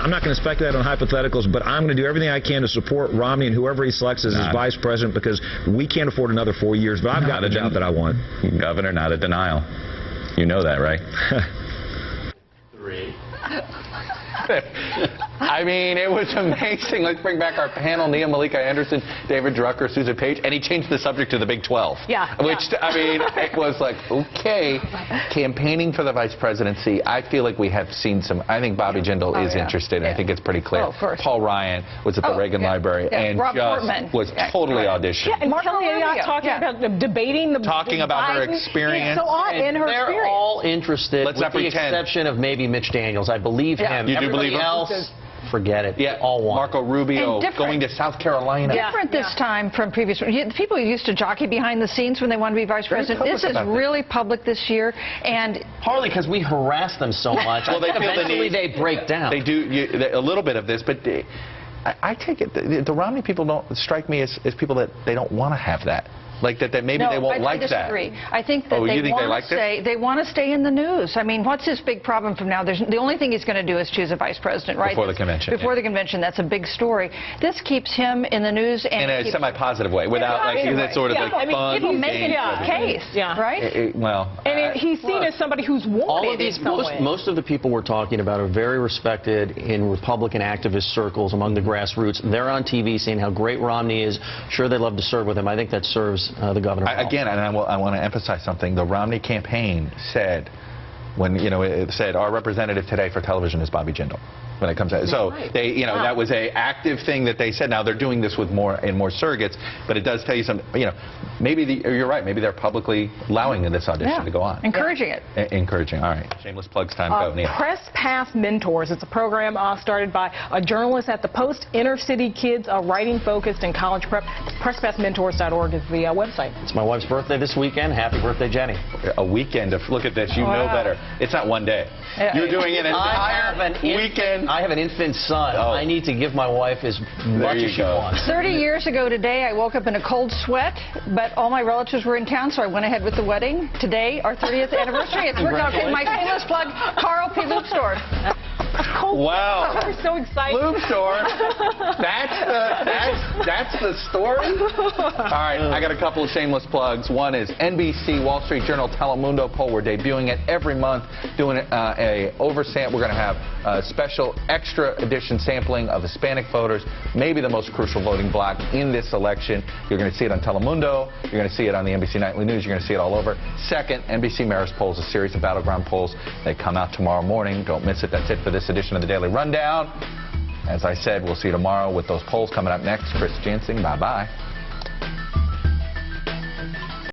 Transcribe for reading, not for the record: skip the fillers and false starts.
I'm not going to speculate on hypotheticals, but I'm going to do everything I can to support Romney and whoever he selects as his vice president, because we can't afford another 4 years. But I've got the job that I want. Governor, not a denial. You know that, right? 3. I mean, it was amazing. Let's bring back our panel, Nia, Malika Anderson, David Drucker, Susan Page, and he changed the subject to the Big 12. Yeah. Which, I mean, it was like, okay, campaigning for the vice presidency. I feel like we have seen some. I think Bobby Jindal is interested. I think it's pretty clear. Paul Ryan was at the Reagan Library and Rob just Portman was totally auditioned. Yeah, and Kelly talking about debating the talking about her experience. So on in her They're experience. all interested, with the exception of maybe Mitch Daniels. I believe him. You do believe him? Else, forget it. Yeah, all want. Marco Rubio going to South Carolina. Different this time from previous. People used to jockey behind the scenes when they wanted to be vice president. This is really public this year, and partly because we harass them so much. Well, they feel eventually they break down. They do a little bit of this, but I take it the Romney people don't strike me as people that they don't want to have that. Like that maybe they won't like that. I disagree. I think that they want to stay in the news. I mean, what's his big problem from now? The only thing he's going to do is choose a vice president, right? Before the convention. Before the convention, that's a big story. This keeps him in the news and in a semi-positive way, without like that sort of like fun. People making his case, right? Well, and he's seen as somebody who's wanted. All of these, most of the people we're talking about are very respected in Republican activist circles among the grassroots. They're on TV saying how great Romney is. Sure, they'd love to serve with him. I think that serves the governor. Again, and I want to emphasize something. The Romney campaign said, when it said our representative today for television is Bobby Jindal. When it comes out, so they, that was a active thing that they said. Now they're doing this with more surrogates, but it does tell you something. Maybe you're right. Maybe they're publicly allowing this audition to go on, encouraging it. Encouraging. All right. Shameless plugs time. Go, Neil. Press Pass Mentors. It's a program started by a journalist at the Post. Inner city kids writing focused in college prep. PressPassMentors.org is the website. It's my wife's birthday this weekend. Happy birthday, Jenny. A weekend. Look at this. You know better. It's not one day. You're doing an entire weekend. I have an infant son. I need to give my wife as much as she wants. 30 years ago today, I woke up in a cold sweat, but all my relatives were in town, so I went ahead with the wedding. Today, our 30th anniversary. It's worked out. My shameless plug, Carl P. Lube Store. Wow. I'm so excited. Lube Store. That's the story? All right, I got a couple of shameless plugs. One is NBC, Wall Street Journal, Telemundo poll. We're debuting it every month, doing a oversample. We're going to have a special extra edition sampling of Hispanic voters, maybe the most crucial voting bloc in this election. You're going to see it on Telemundo. You're going to see it on the NBC Nightly News. You're going to see it all over. Second, NBC Marist polls, a series of battleground polls. They come out tomorrow morning. Don't miss it. That's it for this edition of the Daily Rundown. As I said, we'll see you tomorrow with those polls coming up next. Chris Jansing, bye-bye.